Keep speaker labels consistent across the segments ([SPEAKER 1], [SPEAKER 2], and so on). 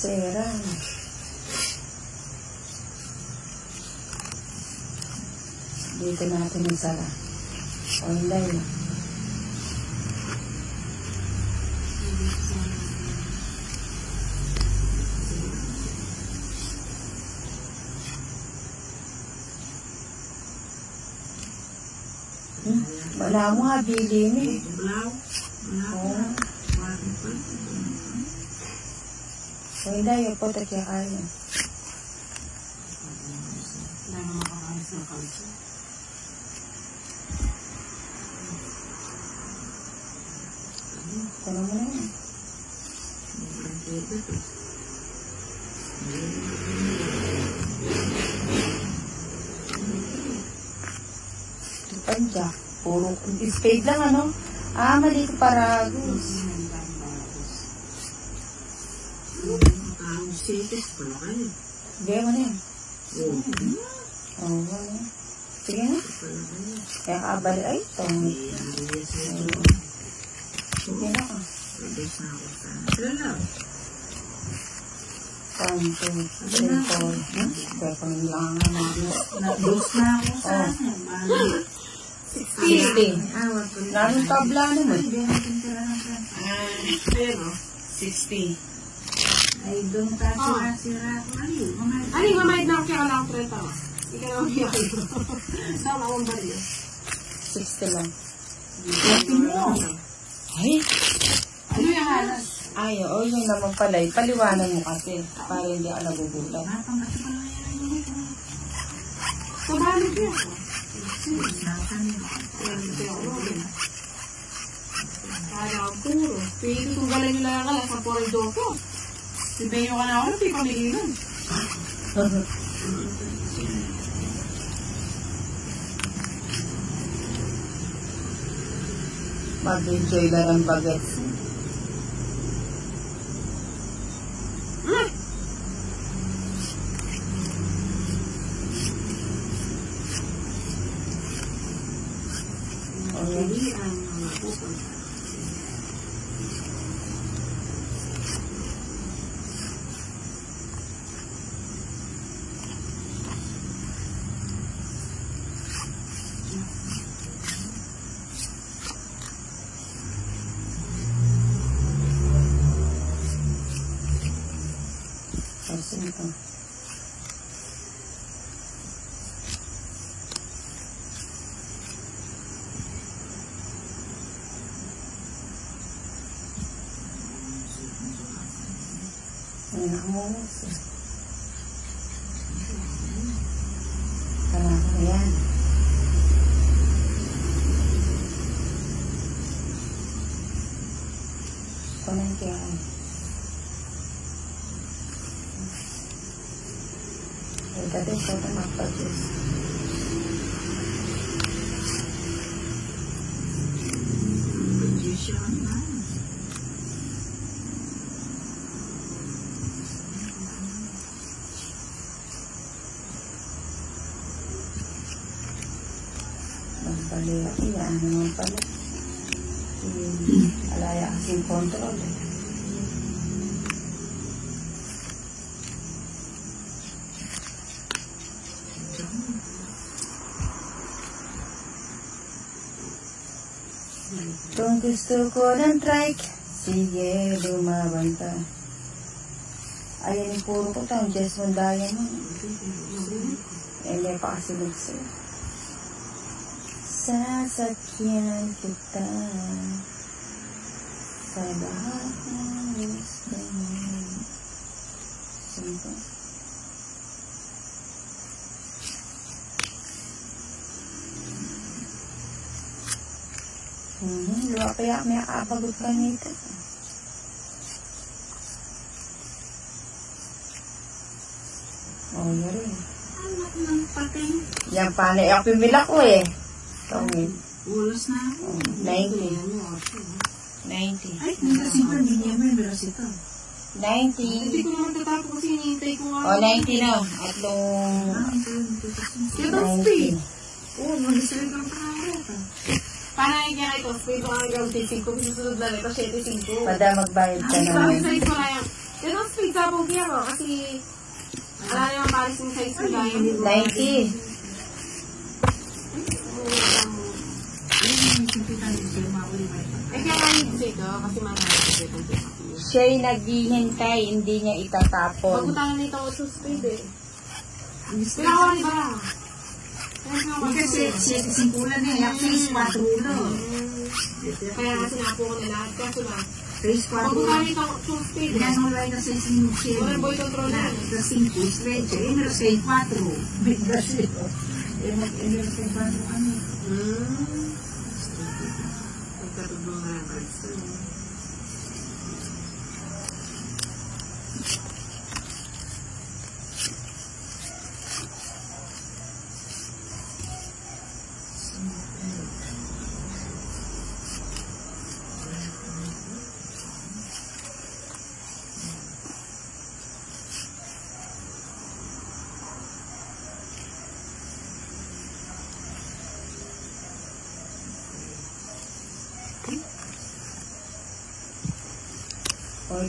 [SPEAKER 1] Seran. Dito natin isara. Online. Wala mo nga bilhin eh. Hindi, yung po tayo kaya.
[SPEAKER 2] Wala na makakalis ng kalso.
[SPEAKER 1] Tanong mo na yan. Panja. Puro spade lang ano? Ah, mali ko paragos.
[SPEAKER 2] Sitis pala kayo.
[SPEAKER 1] Gaya mo na yan. Oo. Sige na. Kaya kaabali ay ito. Sige na ka. Tanto. Simple. Kaya kung lang nga
[SPEAKER 2] Nag-dose na ako sa
[SPEAKER 1] 60. Lamang tabla naman.
[SPEAKER 2] Pero
[SPEAKER 1] 60.
[SPEAKER 2] ay doon tayo sira.
[SPEAKER 3] Ano yung mamayad na ako kaya wala akong 30 ako? Ikaw na mamayad ako. Saan akong bariyo?
[SPEAKER 1] 60 lang. Ay!
[SPEAKER 3] Ano yung halas?
[SPEAKER 1] Ay, oo, yung naman pala. Paliwanan mo kasi. Para hindi ako nagugulat.
[SPEAKER 3] Sabalik yun. Kaya ako puro. Pili kung galing nila ka lang sa puro doko. Sibenyo ka na ako, hindi pamilinan.
[SPEAKER 1] Mag-enjoy lang ang bagets.
[SPEAKER 2] Hindi ang mga pupunta.
[SPEAKER 1] Kasi ito. Ay, nakamulas eh. Kailangan ko yan. Kunan kaya ay. Ay, dati ito ito magpag-is. Magpalaya. Iyan naman pala. Alaya kasing control eh. Kung gusto ko ng trike, sige, lumaban ka. Ayan yung puro ko taong Jesmond Diamond. May pa kasi lugso. Sasakyan kita sa lahat ng gusto mo. Simple. Luwa kaya may akabagot ka nito. Oo, yun rin.
[SPEAKER 2] Anak ng pating.
[SPEAKER 1] Yan pa na pimila ko eh. Tawid.
[SPEAKER 2] Ulos na ako.
[SPEAKER 1] 90. 90.
[SPEAKER 2] Ay, mirasito. Hindi niya mo yung mirasito.
[SPEAKER 1] 90.
[SPEAKER 3] Hindi ko naman tatapos kasi hinihintay ko nga.
[SPEAKER 1] O, 90 na. At nung...
[SPEAKER 3] Ito speed.
[SPEAKER 1] 90.
[SPEAKER 2] Oo, mag-isarap lang pangarap.
[SPEAKER 3] Parang kaya ito, speed ko ang hanggang 5. Susunod lang ito, 7.5.
[SPEAKER 1] Pada magbayad ka
[SPEAKER 3] Sabi
[SPEAKER 1] naman.
[SPEAKER 3] size ko na yan. Ito speed sa bugi ako kasi wala naman paris yung size ko lang.
[SPEAKER 1] 90.
[SPEAKER 3] Eh kaya nga yung dito kasi mahal ito.
[SPEAKER 1] Siya'y naghihintay, hindi niya itatapon.
[SPEAKER 3] Pagkutangan nito ako sa speed eh. Pinakawan ba?
[SPEAKER 2] Kasi 7.5 na niya. 6.4 ulo.
[SPEAKER 3] Kaya nga sinapo ko na lahat. Kaso lang,
[SPEAKER 2] 6.4
[SPEAKER 3] pagkutangan nito ako sa speed.
[SPEAKER 2] Yan mo lang na sa 5.
[SPEAKER 3] Wala boy control na.
[SPEAKER 2] Sa 5 is leche. Eh, meron sa 4. Biglas ito. Eh, meron sa 4 ano.
[SPEAKER 3] Nagkatugong na ang Kristo.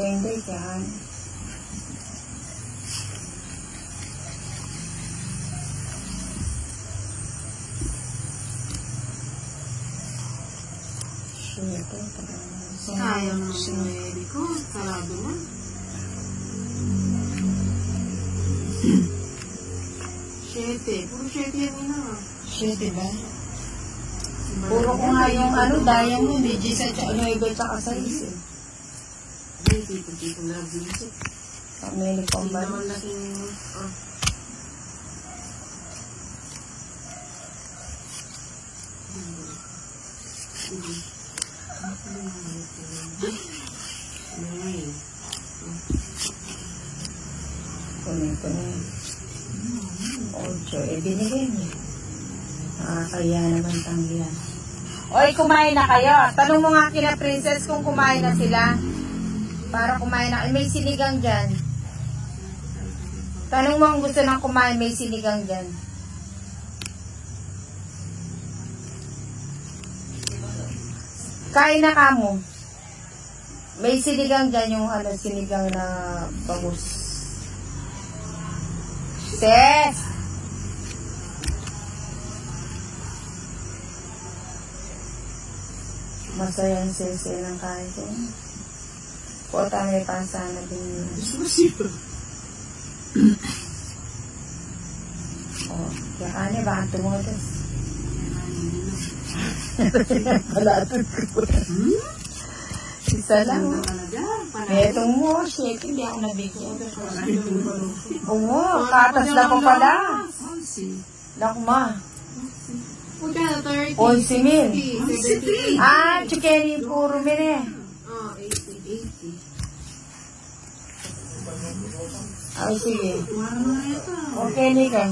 [SPEAKER 1] Hindi dyan.
[SPEAKER 3] Sayang naman yung Mary ko. Sarado na. Siyete. Puro siyete yan nila.
[SPEAKER 1] Siyete ba? Puro ko nga yung diamond, G7, 9, tsaka 6 eh.
[SPEAKER 3] Ay, tipo na visit.
[SPEAKER 1] Pamili pang
[SPEAKER 3] Hindi
[SPEAKER 1] ba?
[SPEAKER 3] naman laking...
[SPEAKER 1] Kunin ko na. 8, binigay niya. Kaya naman tanggihan. Oy, kumain na kayo. Tanong mo nga kina Princess kung kumain na sila. Para kumain na. May sinigang dyan. Tanong mo kung gusto nang kumain, may sinigang dyan. Kain na kamo. May sinigang dyan yung sinigang na bangus. Ses! Masaya ang sese ng kain ko. Kota may pansana din yun. Kaya kanya baka tumutos. Palatod ko. Isa lang. Metong mo, shit, hindi ako nabigyan. Oo, katas na pa pala. Lakma.
[SPEAKER 3] Punta na 30.
[SPEAKER 1] 11,000.
[SPEAKER 3] 70.
[SPEAKER 1] Chikeri, puro mire.
[SPEAKER 3] 80.
[SPEAKER 1] Ay, sige. Okay, Nika.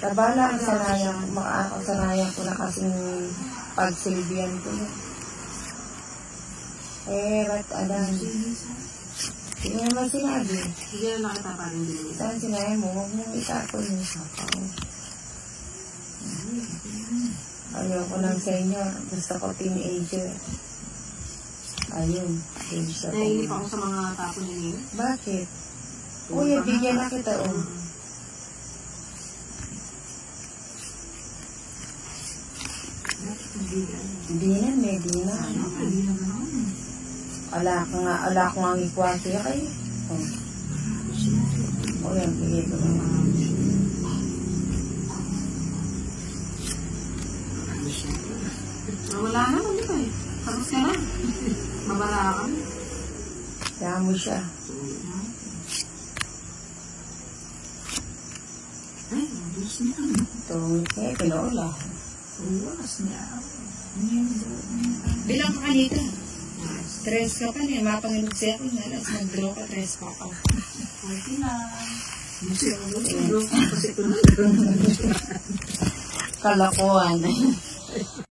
[SPEAKER 1] Tabala ang sanayang, makakasanayan ko na kasing pagsilbihan ko. Ba't alam? Hindi naman sinabi.
[SPEAKER 3] Hindi na nakita pa rin din.
[SPEAKER 1] Saan sinabi mo? Huwag mong itapon yung sapaw. Ayoko ng senior. Gusto ko teenager. Ayun.
[SPEAKER 3] Nainip ako sa mga tapon niya.
[SPEAKER 1] Bakit? Uy, bigyan na kita, oh. Dinan, may dinan. Ala ko nga ang ikwante kayo. O yan, bigay ko naman.
[SPEAKER 3] Wala na, hindi pa eh. Tapos ka na. Mabara ka.
[SPEAKER 1] Kaya mo siya.
[SPEAKER 2] Ay, ubus niya.
[SPEAKER 1] Tungit niya, pinola.
[SPEAKER 2] Ubus niya.
[SPEAKER 1] Bilang ka kanita. Stress ka pa niya. Mapangilog siya ko na. Alas mag-draw ka. Stress pa ka.
[SPEAKER 3] 49.
[SPEAKER 2] Kasi ako kasi kung
[SPEAKER 1] Kalakuan.